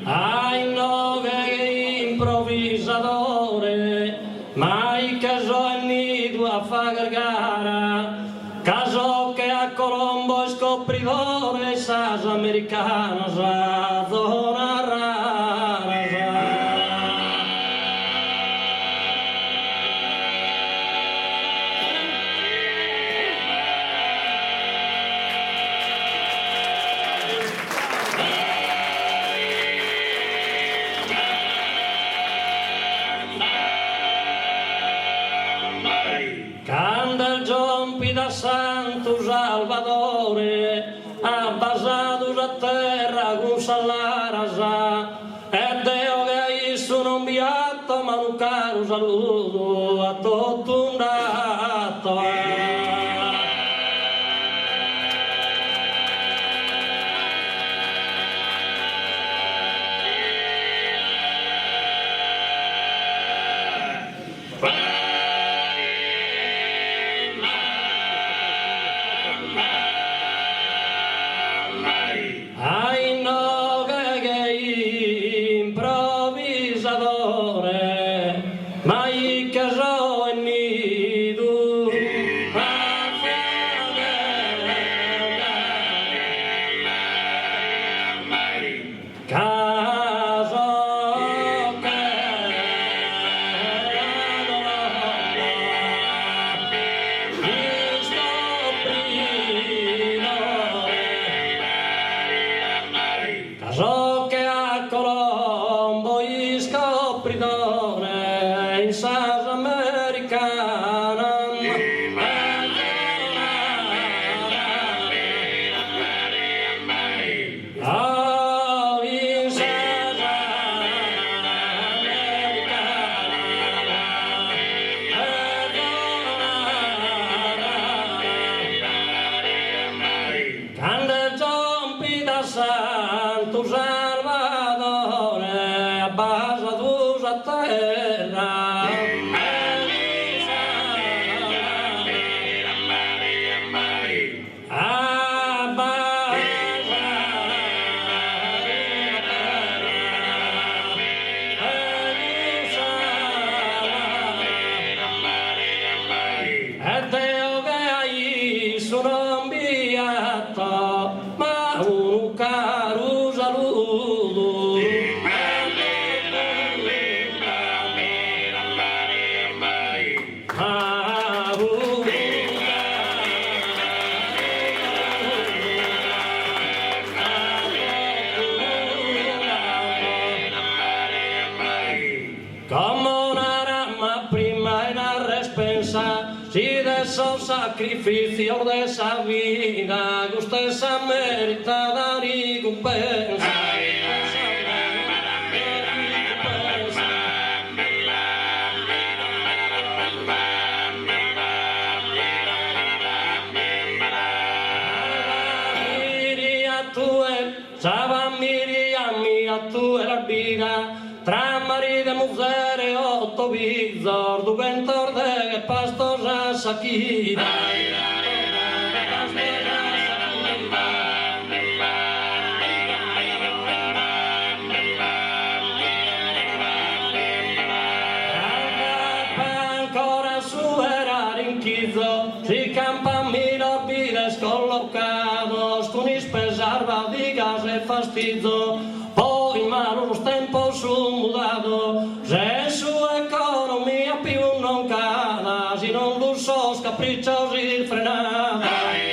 ai nove improvvisadore, mai caso è nido a far gara, caso che a Colombo è scopridore, sas americana sa zona rara. Canda il giompi da Santo Salvatore, abbasados a terra con salarasa, e Deo che hai sono inviato, ma un caro saluto a tutto un dato. Ai nove che improvvisadore, mai caso e nido, caso che caso che a Colombo gli scopridore in sas americana, oh, in sas americana, canda giompi da Santo Salvatore, abbasados a terra. E Deo che hai sono inviato, ma un caro saluto. Come una rama prima en la respensa, si de esos sacrificios de esa vida, que usted se merita dar recompensa. Saba Miriam mia tu e la vida, tra marito e mujer otto bizor, du ventor de pastos a Sakira. Ancora su era rinchizo, si campa mirabiles collocados, con ispesar vadigas e fastidio, poi mano los tempos son mudado, se su economia più non cala, si non lusos capricciosi frenada.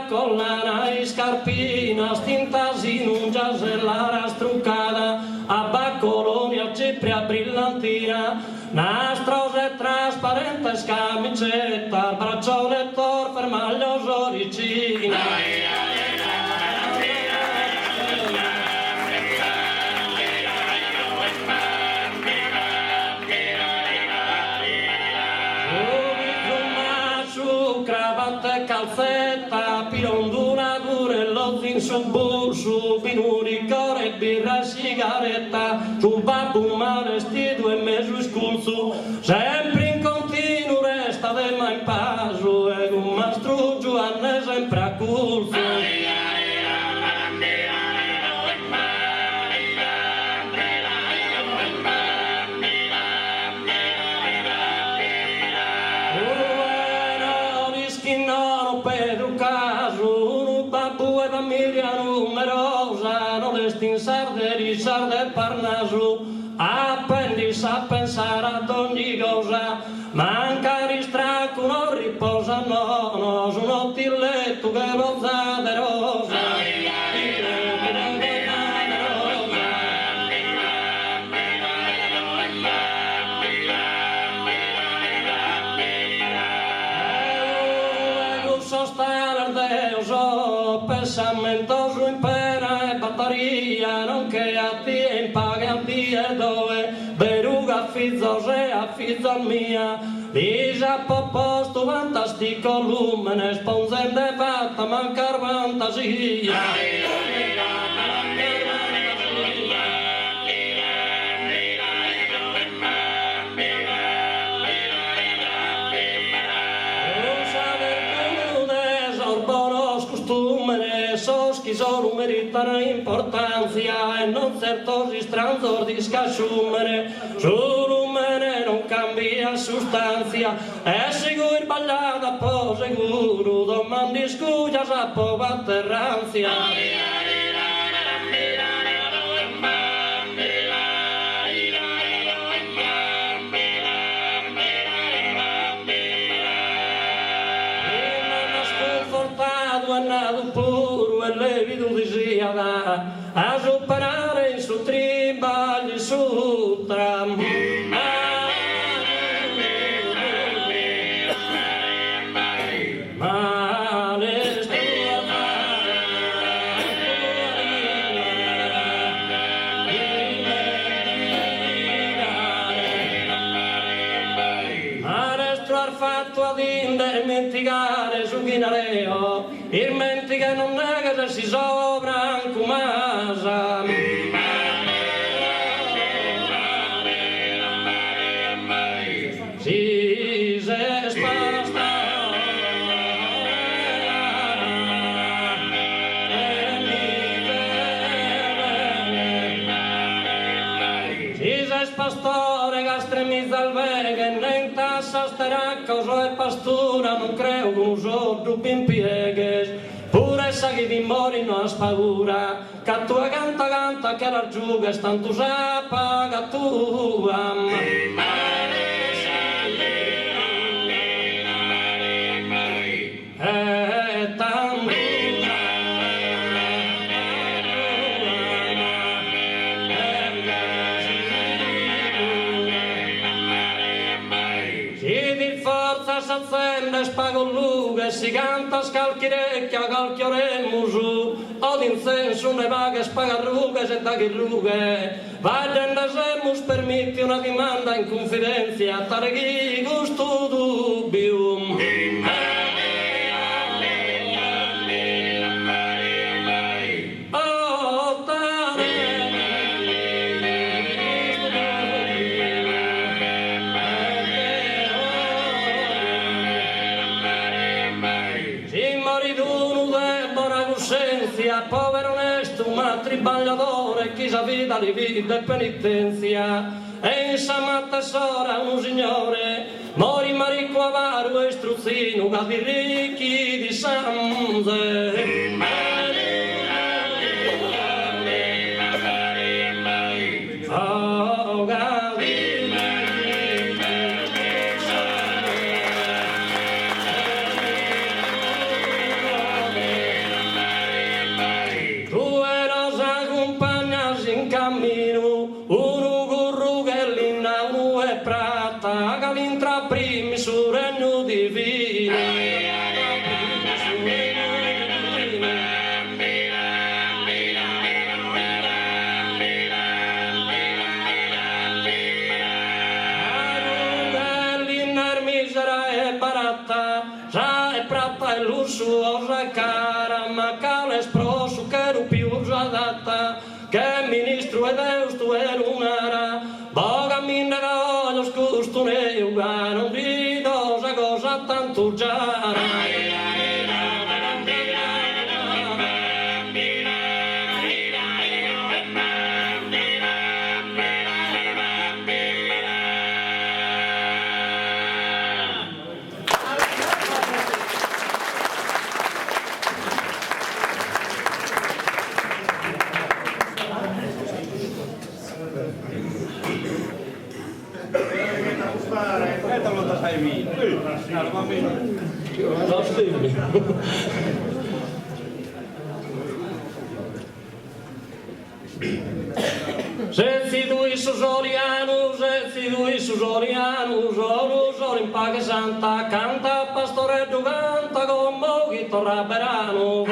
Collana e scarpina, stintas in un giasellara struccata, a Baccolonia cipria brillantina, nastros e trasparentes camicetta, braccio lettor fermaglioso ricina. Cravatta calzetta, pironduna dure, lo zin su bursu, binuri core birra e sigaretta, sul babbo malestito e mezzo scurso, sempre in continuo resta de mai in passo, e un mastro Giovanni sempre a curso. Famiglia numerosa, non estinsar risar del Parnaso, appendis a pensare ad ogni cosa, manca ristracco, non riposa, no, su un ottiletto che rozza de rosa. Pensamentoso impera e battaria, nonché a te paga a te dove, beruga fizzose a fizza mia, visa posto fantastico lumene, sponzende fatta mancar fantasia. Solo meritano importanza e non certo si stranzo di scasciumere, solo mene non cambia sostanza, e sicuro ballata po' sicuro, domani scusa sa po' batterranzia. A superare in su tribali su tram. Fatto ad dimenticare su chinareo, il menti che non nega se si sopra anche masa. Si se spasta si se spastore gastremizza al veghe ne tassa steraccoso e pastura non creo con un sordo in pieghes pure sa che vi morino a spagura che tua canta che la giuga e stanto sapa che tua s'accende spagolluga e si canta scalchirecchia calchioremmusu od incenso ne vaga spagarrughe e taghirrughe vaglianda semus permetti una dimanda in confidenza tare chi gusto dubbium povero onesto, ma triballatore, chi sa vita di vita e penitenzia, e in samatta sora un signore, mori maricco avaro e struzzino, che di ricchi di sanze. Luxuosa cara, ma cale sprosso che più usata che mi justu elunara, boga minne joskus tuneugaan on viidosa kosattan tujara. Zezzi Giuliano, Giolo in Paga Santa, canta Pastore Duganta con Moghito Rabberano.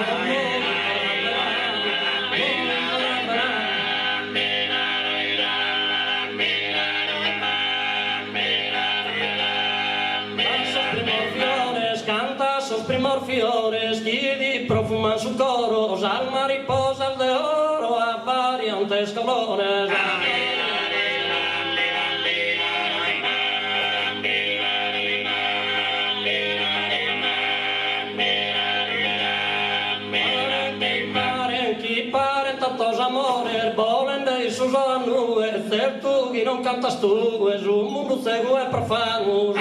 Primor fiores, chiedi profuman sul coro, al mariposa de oro, a variantes colores. Tantos amores, volen dei sus annues, certo che non cantas tu, és un mundo cego e profano.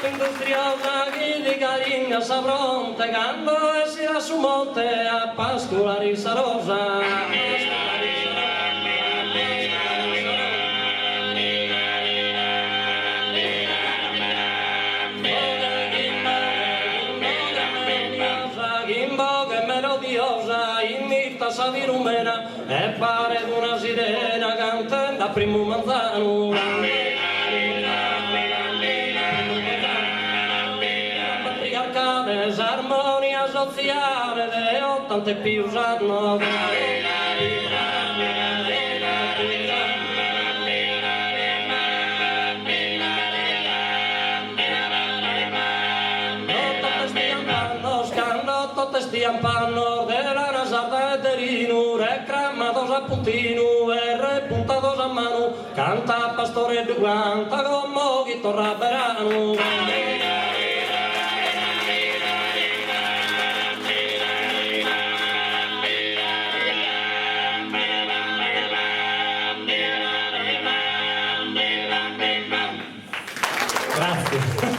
Industriosa che di caringa s'affronta quando esirà su monte a pascolare sa rosa. Che melodiosa imita sa virumena e pare d'una sirena cantando a primo manzano. Armonia sociale de 80 e più usano. Totte stian panno della nasata e derino, recramados a puntino e repuntados a mano, canta Pastore Duganta con Moghito Rabberano. Grazie.